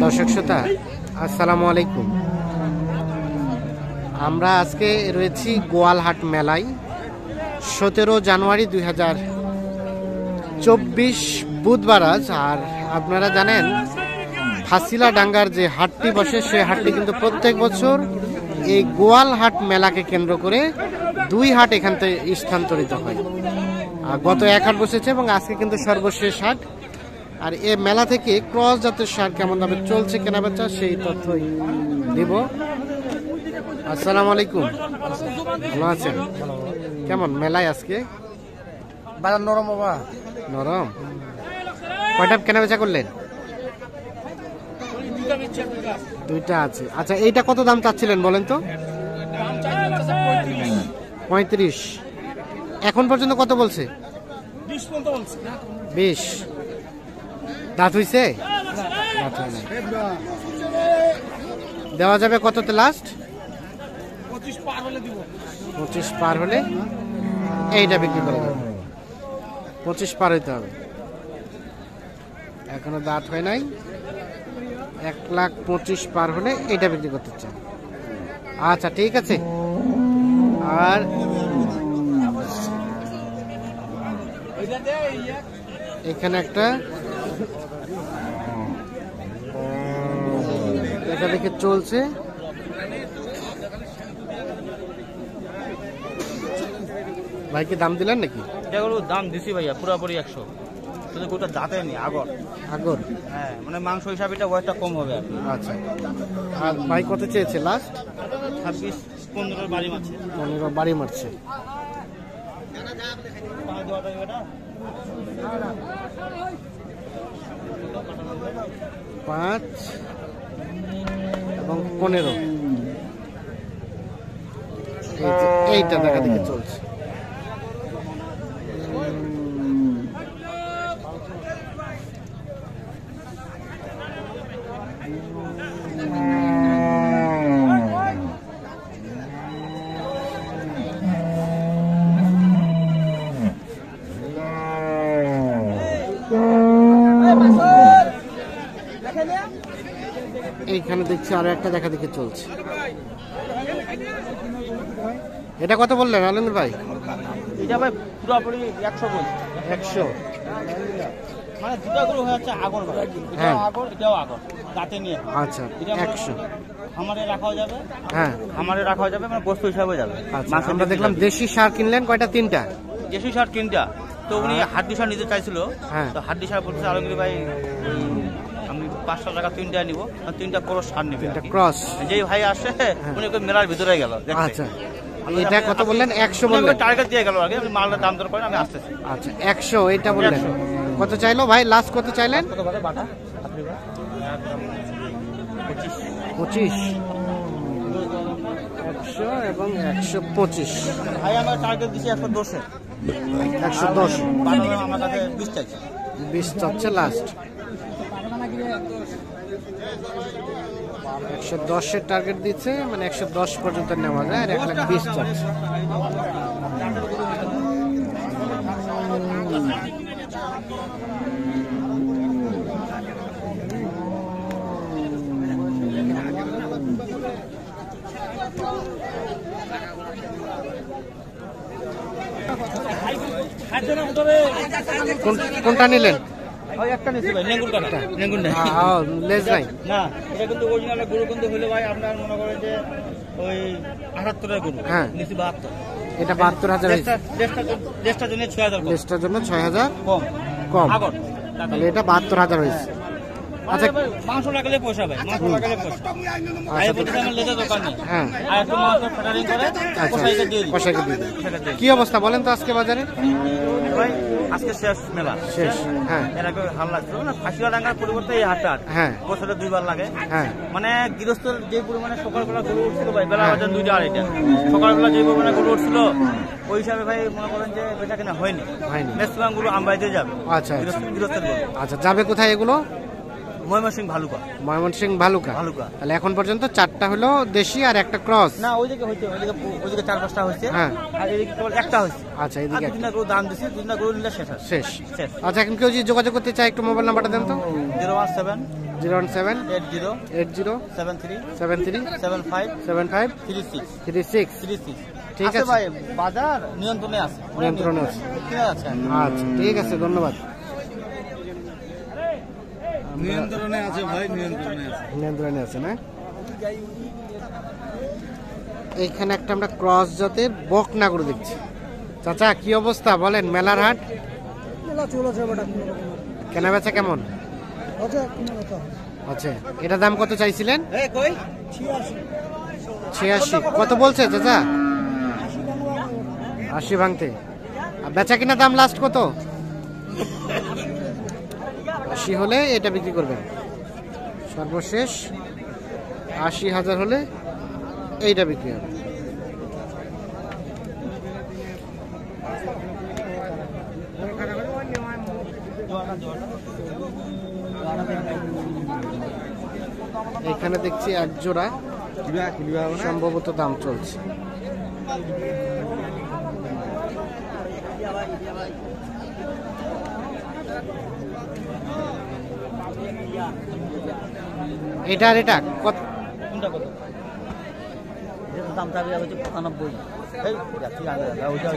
দর্শক শ্রোতা আসসালামু আলাইকুম। আমরা আজকে রয়েছি গোয়ালহাট মেলায় 17 জানুয়ারি 2024 বুধবার আজ। আর আপনারা জানেন ফাসিলা ডাঙ্গার যে হাটটি বসে সে হাটটি কিন্তু প্রত্যেক বছর এই গোয়ালহাট মেলাকে কেন্দ্র করে দুই হাট এখান থেকে স্থানান্তরিত হয়। গত এক হাট বসেছে এবং আজকে কিন্তু সর্বশেষ হাট। আর এই মেলা থেকে ক্রস জাতের সার কেমন দামে চলছে কেনাবেচা সেই তথ্যই দিব। আসসালামু আলাইকুম, ভালো আছেন? কেমন মেলায় আজকে? বাজার নরম বাবা, নরম। কয়টা কেনাবেচা করলেন? দুইটা আছে। আচ্ছা, এইটা কত দাম চাচ্ছিলেন বলেন তো? 35। এখন পর্যন্ত কত বলছে? 20। দাঁত হইছে? দেওয়া যাবে কততে লাস্ট? 25 পার হলে এইটা বিক্রি করা যাবে। 25 পার হইতে হবে। এখনো দাঁত হয় নাই। 1,25,000 পার হলে এইটা বিক্রি করতে চান। আচ্ছা ঠিক আছে। আর এখানে একটা দেখা দেখে চলছে। ভাইকে দাম দিলেন নাকি? দাম দিছি ভাইয়া পুরোপুরি 100, শুধু গোটা দাঁতে নি আগর আগর। হ্যাঁ, মানে মাংস হিসাবে এটা ওয়েটটা কম হবে। আচ্ছা, আর ভাই কত চেয়েছে লাস্ট? 26-15 বাড়ি মারছে। 15 বাড়ি মারছে। পাঁচ এবং 15 এইটা দেখা দেখে চলছে। এইখানে দেখছি আরো একটা দেখা দেখে চলছে। এটা কত বললেন আলমগীর ভাই? এটা ভাই পুরোপুরি 100 বলছে। 100 মানে দুটো গরু হচ্ছে আগর। হ্যাঁ, আগর, এটাও আগর দাঁতে নিয়ে। আচ্ছা 100 আমারে রাখাও যাবে। হ্যাঁ, আমারে রাখাও যাবে, মানে বস্তু হিসাবে যাবে। আচ্ছা, আমরা দেখলাম দেশি সার কিনলেন কয়টা? 3টা দেশি সার 3টা। তো উনি হাড্ডি সার নিতে চাইছিল। হ্যাঁ, তো হাড্ডি সার বলছে আলমগীর ভাই আমি 500 টাকা 3টা নিব, 3টা ক্রস সার নিবে। 3টা ক্রস। যেই ভাই আসে উনি মেলার ভিতরে গেল। আচ্ছা, এটা কত বললেন? 100 বললেন। টার্গেট দিয়ে গেল আগে, আমি মালটার দাম দর করেন আমি আসতেছি। আচ্ছা 100 এটা বললেন। কত চাইলো ভাই লাস্ট? কত চাইলেন? 25। 100 এবং 125। ভাই আমার টার্গেট দিছি 110। 110 আমার কাছে 20 চাইছে। 20 চাচ্ছে লাস্ট। 110 টার্গেট দিচ্ছে, মানে 110 পর্যন্ত নেওয়া যায়। আর 1,20,000 চাচ্ছে। কোনটা নিলেন? ওই একটা নিছি ভাই, নেঙ্গুর কাটা। নেঙ্গুর নাই, লেজ নাই না। এটা কিন্তু অরিজিনাল গরু কিন্তু হলো ভাই আপনার মনে করেন যে ওই 78 এর গরু। হ্যাঁ, নিছি 72। এটা 72,000। দেশটার জন্য 6000 কম। দেশটার জন্য 6000 কম কম। আগর তাহলে এটা 72,000 হয়েছে। আচ্ছা, মাংস লাগালে পয়সা ভাই, মাংস লাগালে পয়সা। ভাই বলতে আমার লেজের দোকান নেই। হ্যাঁ, আর একটু মাংস ফেটারিং করে কষাইতে দিয়ে দিই। কষাইতে দিয়ে দিই। কি অবস্থা বলেন তো আজকে বাজারে? ভাই আজকে শেষ মেলা, শেষ। হ্যাঁ, এর আগে ভালো লাগছিল না। ফাঁসিয়া ডাঙ্গার পরিবর্তে এই হাটটা হ্যাঁ বছরে 2 বার লাগে। হ্যাঁ, মানে গৃহস্থর যে পরিমাণে সকালবেলা গরু উঠছিল ভাই, বেলা বাজার 2টা 2:30। সকালবেলা যে পরিমাণে গরু উঠছিল ওই হিসাবে ভাই মনে করেন যে বেচা কিনা হয়নি। ম্যাক্সিমাম গরু আমবাইতে যাবে। আচ্ছা গৃহস্থের গরু। আচ্ছা, যাবে কোথায় এগুলো? ময়মনসিংহ ভালুকা। ময়মনসিংহ ভালুকা। ভালুকা। তাহলে এখন পর্যন্ত 4টা হলো দেশি আর একটা ক্রস। না ওইদিকে হইছে, ওইদিকে 4-5টা হয়েছে। হ্যাঁ। আর এদিকে কেবল একটা হয়েছে। আচ্ছা, এদিকে একটা। দুদিনা গরু দাম দিছি, দুদিনা গরু নিলে শেষ। শেষ। আচ্ছা, এখন কেউ যদি যোগাযোগ করতে চায় একটু মোবাইল নাম্বারটা দেন তো। 017 017 80 80 73 73 75 75 36। 36। ঠিক আছে আছে ভাই, বাজার নিয়ন্ত্রণে আছে। নিয়ন্ত্রণে আছে। ঠিক আছে। আচ্ছা, ঠিক আছে, ধন্যবাদ। নিয়ন্ত্রণে আছে ভাই, নিয়ন্ত্রণে আছে না। এইখানে একটা আমরা ক্রস জাতের বকনা গরু দেখছি। চাচা কি অবস্থা বলেন, মেলার হাট কেনা বেচা কেমন? আচ্ছা, এটা দাম কত চাইছিলেন? 86। কত বলছে চাচা? 80 ভাঙতে। আর বেচা কিনা দাম লাস্ট কত? 80 হলে এটা বিক্রি করবেন। সর্বশেষ 80,000 হলে এইটা বিক্রি হবে। এখানে দেখছি এক জোড়া সম্ভবত দাম চলছে। এটা আর এটা কত? কোনটা কত? এটার দাম চাবি হচ্ছে 95। এই যাচ্ছি আগে ওইটা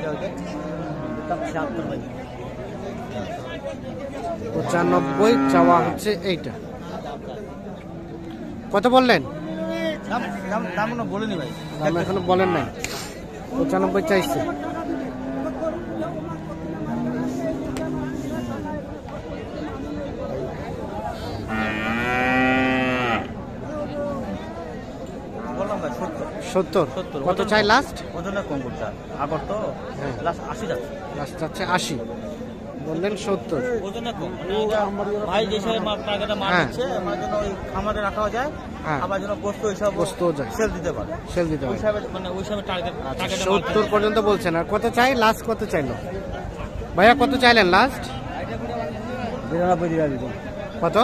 দাম 76 ভাই। 95 চাওয়া হচ্ছে এইটা। কত বললেন? দাম কোনো বলিনি ভাই। দাম এখনো বলেন নাই। 95 চাইছে। বললাম ভাই 70। কত চাই লাস্ট? ওজনে কম করতে আগর তো লাস্ট 80 যাচ্ছে। লাস্ট যাচ্ছে 80। বললেন 70। ওজনে কম ভাই, যে হিসাবে টার্গেটে মাল দিচ্ছে আমার জন্য ওই খামারে রাখা যায়। আমার জন্য বস্তু যায়, সেল দিতে পারে। ওই হিসাবে মানে ওই হিসাবে টার্গেট 70 পর্যন্ত বলছেন। আর কত চাই লাস্ট? কত চাইলো ভাইয়া? কত চাইলেন লাস্ট? 92 কত?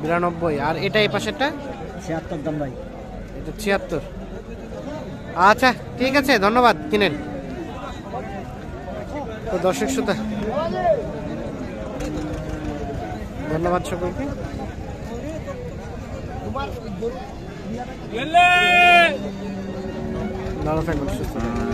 92। আর এটা এই পাশেরটা 76 দাম ভাই। এটা 76। আচ্ছা, ঠিক আছে, ধন্যবাদ। কিনেন তো দর্শক শ্রোতা, ধন্যবাদ সকলকে। ভালো থাকবেন, সুস্থ থাকবেন।